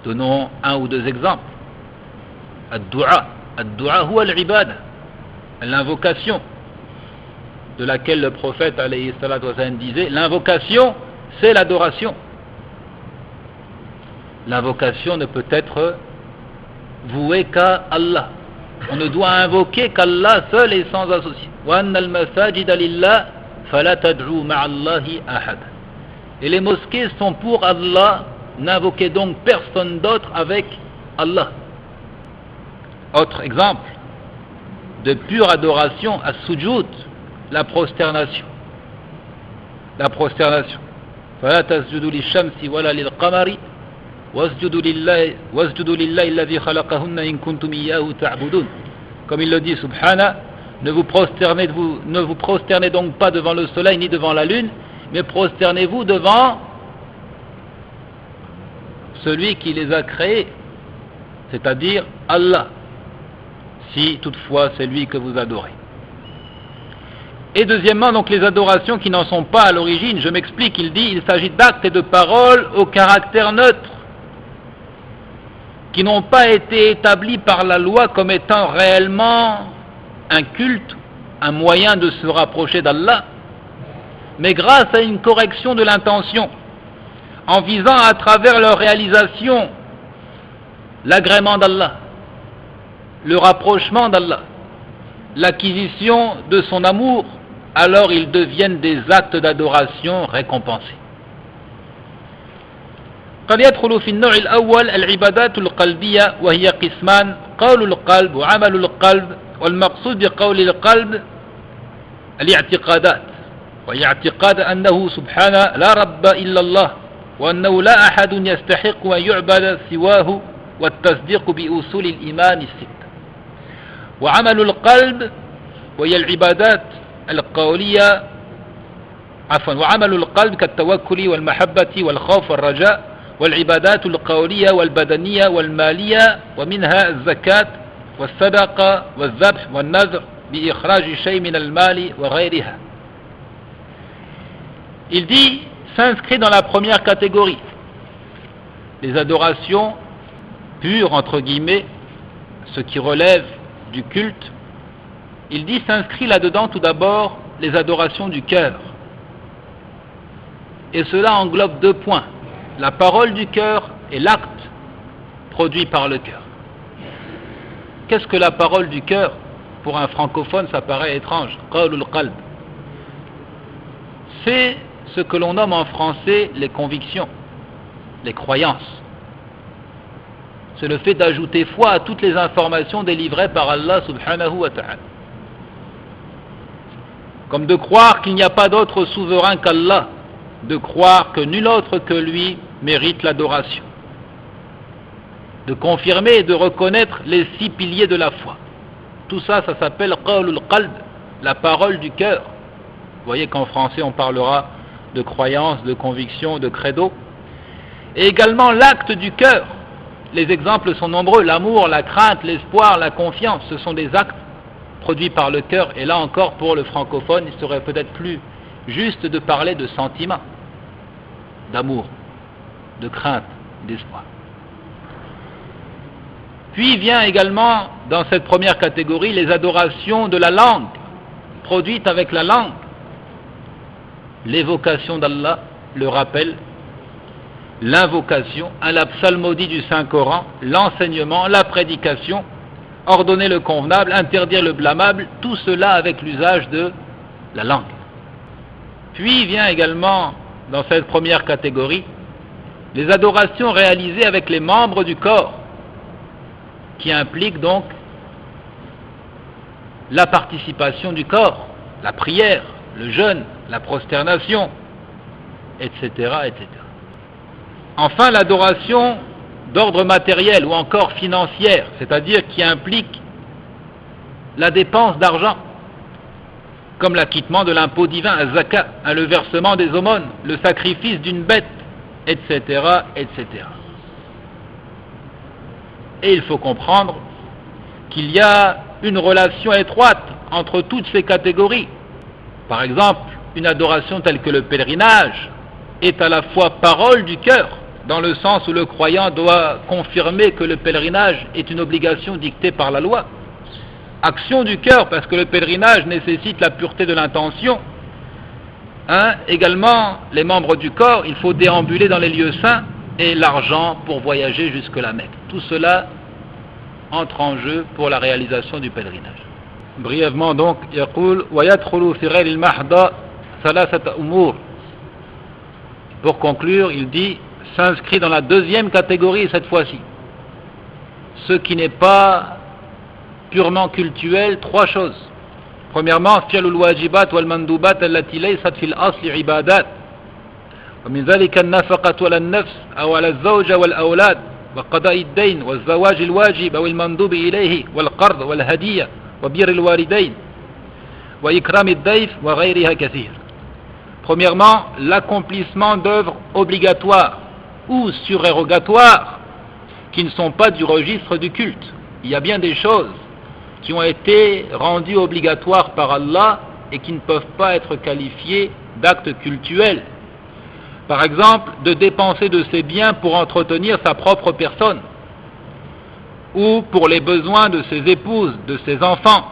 Donnons un ou deux exemples. Ad-du'a. Ad-du'a huwa al-ibada. L'invocation, de laquelle le prophète alayhi salatu wa sallam disait, l'invocation, c'est l'adoration. L'invocation ne peut être vouée qu'à Allah. On ne doit invoquer qu'Allah seul et sans associé. Wa anna al-masajida lillah fala tad'u ma'a Allahi ahad. Et les mosquées sont pour Allah, n'invoquez donc personne d'autre avec Allah. Autre exemple de pure adoration, as-sujud, la prosternation. La prosternation. Fala tasjudu lish-shamsi wala lil-qamari wasjudu lillahi alladhi khalaqahunna in kuntum iyyahu ta'budun. Comme il le dit subhana, ne vous prosternez donc pas devant le soleil ni devant la lune, mais prosternez-vous devant celui qui les a créés, c'est-à-dire Allah, si toutefois c'est lui que vous adorez. Et deuxièmement, donc les adorations qui n'en sont pas à l'origine, je m'explique, il dit, il s'agit d'actes et de paroles au caractère neutre, qui n'ont pas été établis par la loi comme étant réellement un culte, un moyen de se rapprocher d'Allah, mais grâce à une correction de l'intention, en visant à travers leur réalisation l'agrément d'Allah, le rapprochement d'Allah, l'acquisition de son amour, alors ils deviennent des actes d'adoration récompensés. قد يدخل في النوع الأول العبادات القلبية وهي قسمان قول القلب وعمل القلب والمقصود بقول القلب الاعتقادات وهي اعتقاد أنه سبحانه لا رب إلا الله وأنه لا أحد يستحق أن يعبد سواه والتصديق بأصول الإيمان الستة. وعمل القلب وهي العبادات القولية وعمل القلب كالتوكل والمحبة والخوف والرجاء والعبادات القولية والبدنية والمالية ومنها الزكاة والصدقة والذبح والنذر بإخراج شيء من المال وغيرها. Il dit, s'inscrit dans la première catégorie, les adorations pures, entre guillemets, ce qui relève du culte. Il dit, s'inscrit là-dedans tout d'abord les adorations du cœur. Et cela englobe deux points, la parole du cœur et l'acte produit par le cœur. Qu'est-ce que la parole du cœur? Pour un francophone, ça paraît étrange. Qawlul qalb. C'est ce que l'on nomme en français les convictions, les croyances. C'est le fait d'ajouter foi à toutes les informations délivrées par Allah subhanahu wa ta'ala. Comme de croire qu'il n'y a pas d'autre souverain qu'Allah, de croire que nul autre que lui mérite l'adoration, de confirmer et de reconnaître les 6 piliers de la foi. Tout ça, ça s'appelle qawlul qalb, la parole du cœur. Vous voyez qu'en français on parlera de croyance, de conviction, de credo. Et également l'acte du cœur. Les exemples sont nombreux, l'amour, la crainte, l'espoir, la confiance, ce sont des actes produits par le cœur. Et là encore, pour le francophone, il serait peut-être plus juste de parler de sentiments, d'amour, de crainte, d'espoir. Puis vient également dans cette première catégorie les adorations de la langue, produites avec la langue. L'évocation d'Allah, le rappel, l'invocation, la psalmodie du Saint-Coran, l'enseignement, la prédication, ordonner le convenable, interdire le blâmable, tout cela avec l'usage de la langue. Puis vient également dans cette première catégorie les adorations réalisées avec les membres du corps, qui impliquent donc la participation du corps, la prière, le jeûne, la prosternation, etc., etc. Enfin, l'adoration d'ordre matériel ou encore financière, c'est-à-dire qui implique la dépense d'argent, comme l'acquittement de l'impôt divin, az-zakat, le versement des aumônes, le sacrifice d'une bête, etc., etc. Et il faut comprendre qu'il y a une relation étroite entre toutes ces catégories. Par exemple, une adoration telle que le pèlerinage est à la fois parole du cœur, dans le sens où le croyant doit confirmer que le pèlerinage est une obligation dictée par la loi. Action du cœur, parce que le pèlerinage nécessite la pureté de l'intention. Également, les membres du corps, il faut déambuler dans les lieux saints, et l'argent pour voyager jusque la Mecque. Tout cela entre en jeu pour la réalisation du pèlerinage. Brièvement donc, يقول ويدخل في غير المحض ثلاثة أمور. Pour conclure, il dit s'inscrit dans la deuxième catégorie cette fois-ci. Ce qui n'est pas purement cultuel, trois choses. Premièrement, فعل الواجبات والمندوبات التي ليست في الأصل عبادات. ومن ذلك النفقة على النفس أو على الزوجة والأولاد وقضاء الدين والزواج الواجب أو المندوب إليه والقرض والهدية وبر الوالدين وإكرام الضيف وغيرها كثير. Premièrement, l'accomplissement d'œuvres obligatoires ou surérogatoires qui ne sont pas du registre du culte. Il y a bien des choses qui ont été rendues obligatoires par Allah et qui ne peuvent pas être qualifiées d'actes cultuels. Par exemple, de dépenser de ses biens pour entretenir sa propre personne, ou pour les besoins de ses épouses, de ses enfants,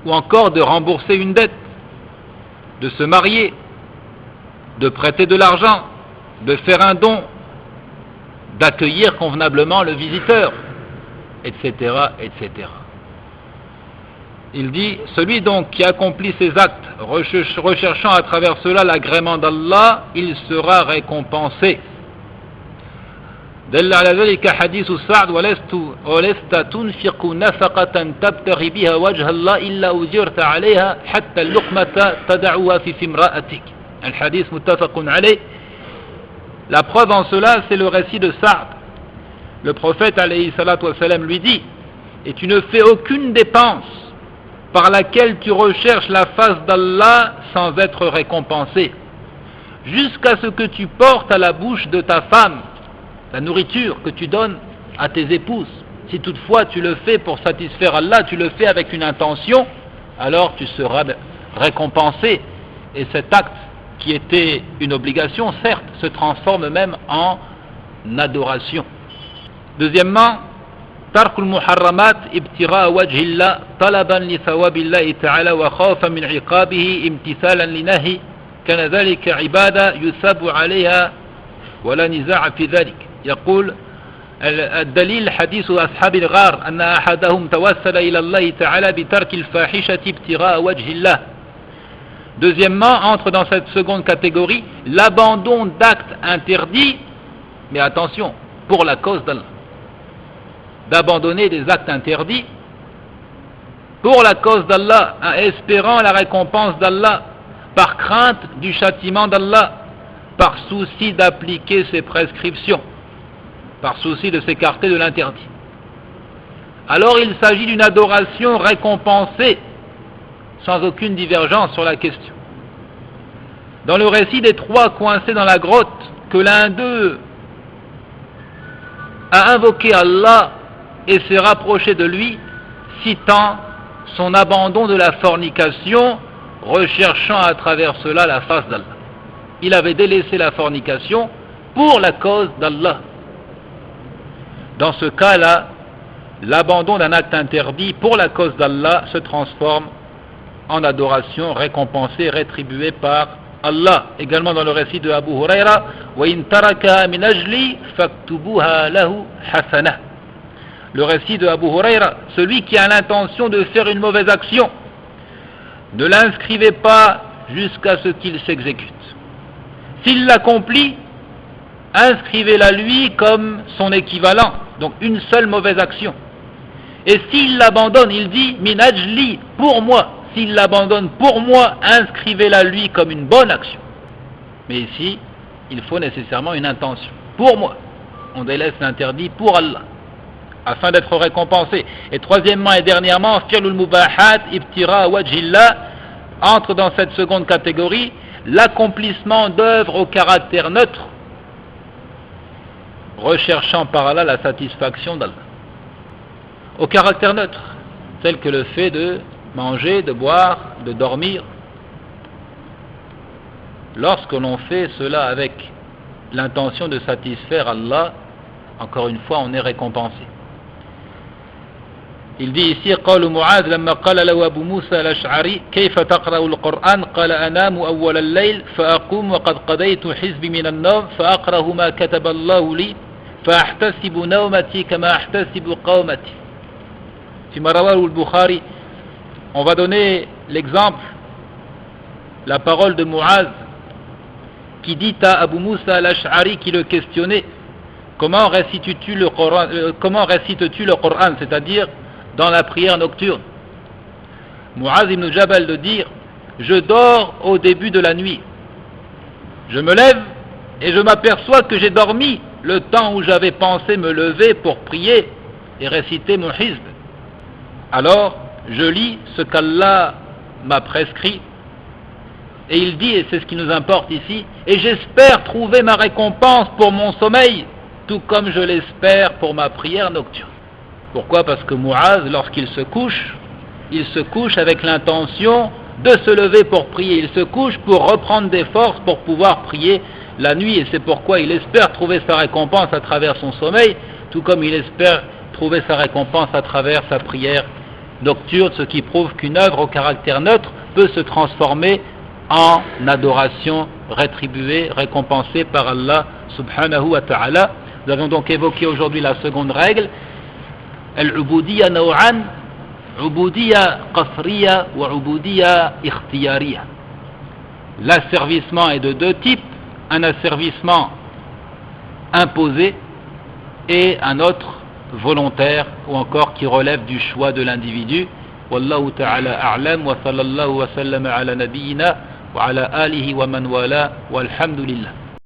ou encore de rembourser une dette, de se marier, de prêter de l'argent, de faire un don, d'accueillir convenablement le visiteur, etc., etc. Il dit, celui donc qui accomplit ces actes, recherchant à travers cela l'agrément d'Allah, il sera récompensé. دل على ذلك حديث سعد ولست تنفق نفقة تبتغي بها وجه الله إلا أجرت عليها حتى اللقمة تدعوها في امرأتك. الحديث متفق عليه. La preuve en cela, c'est le récit de Sa'd. Le prophète alayhi salatu wa salam lui dit, et tu ne fais aucune dépense par laquelle tu recherches la face d'Allah sans être récompensé, jusqu'à ce que tu portes à la bouche de ta femme la nourriture que tu donnes à tes épouses. Si toutefois tu le fais pour satisfaire Allah, tu le fais avec une intention, alors tu seras récompensé. Et cet acte, qui était une obligation, certes, se transforme même en adoration. Deuxièmement, ترك المحرمات ابتغاء وجه الله طلبا لثواب الله تعالى وخوفا من عقابه امتثالا لنهي كان ذلك عبادة يثاب عليها ولا نزاع في ذلك. يقول الدليل حديث أصحاب الغار أن أحدهم توسل إلى الله تعالى بترك الفاحشة ابتغاء وجه الله. Deuxièmement, entre dans cette seconde catégorie l'abandon d'actes interdits, mais attention, pour la cause d'Allah. D'abandonner des actes interdits pour la cause d'Allah, en espérant la récompense d'Allah, par crainte du châtiment d'Allah, par souci d'appliquer ses prescriptions, par souci de s'écarter de l'interdit. Alors il s'agit d'une adoration récompensée, sans aucune divergence sur la question. Dans le récit des trois coincés dans la grotte, que l'un d'eux a invoqué Allah et s'est rapproché de lui, citant son abandon de la fornication, recherchant à travers cela la face d'Allah. Il avait délaissé la fornication pour la cause d'Allah. Dans ce cas-là, l'abandon d'un acte interdit pour la cause d'Allah se transforme en adoration récompensée, rétribuée par Allah. Également dans le récit de Abu Huraira, وَإِن تَرَكَهَا مِنْ أَجْلِي فَاكْتُبُوهَا لَهُ حَسَنَةً. Le récit de Abu Huraira, celui qui a l'intention de faire une mauvaise action, ne l'inscrivez pas jusqu'à ce qu'il s'exécute. S'il l'accomplit, inscrivez-la lui comme son équivalent, donc une seule mauvaise action. Et s'il l'abandonne, il dit min ajli, pour moi. S'il l'abandonne pour moi, inscrivez-la lui comme une bonne action. Mais ici, il faut nécessairement une intention. Pour moi, on délaisse l'interdit pour Allah, afin d'être récompensé. Et troisièmement et dernièrement, fi'lul mubahat ibtira wajhillah entre dans cette seconde catégorie, l'accomplissement d'œuvres au caractère neutre, recherchant par là la satisfaction d'Allah. Au caractère neutre, tel que le fait de manger, de boire, de dormir. Lorsque l'on fait cela avec l'intention de satisfaire Allah, encore une fois, on est récompensé. Il dit ici قال معاذ لما قال له أبو موسى الأشعري كيف تقرأ القرآن قال أنام أول الليل فأقوم وقد قضيت حزبي من النوم فأقرأ ما كتب الله لي فأحتسب نومتي كما أحتسب قومتي. فيما رواه البخاري, on va donner l'exemple, la parole de Muaz qui dit à Abu Musa al-Ash'ari qui le questionnait: comment récites-tu le Coran, c'est-à-dire dans la prière nocturne? Muaz ibn Jabal de dire: je dors au début de la nuit, je me lève et je m'aperçois que j'ai dormi le temps où j'avais pensé me lever pour prier et réciter mon hizb. Alors je lis ce qu'Allah m'a prescrit, et il dit, et c'est ce qui nous importe ici, et j'espère trouver ma récompense pour mon sommeil, tout comme je l'espère pour ma prière nocturne. Pourquoi? Parce que Muaz, lorsqu'il se couche avec l'intention de se lever pour prier. Il se couche pour reprendre des forces pour pouvoir prier la nuit, et c'est pourquoi il espère trouver sa récompense à travers son sommeil, tout comme il espère trouver sa récompense à travers sa prière nocturne, ce qui prouve qu'une œuvre au caractère neutre peut se transformer en adoration rétribuée, récompensée par Allah subhanahu wa ta'ala. Nous avons donc évoqué aujourd'hui la seconde règle, al-ubudiyya naw'an, ubudiyya qasriyya wa ubudiyya ikhtiyariyya. L'asservissement est de deux types, un asservissement imposé et un autre volontaire, ou encore qui relève du choix de l'individu. Wallahu ta'ala a'lam, wa sallallahu wa sallama ala nabiyyina wa ala alihi wa man wala, walhamdulillah.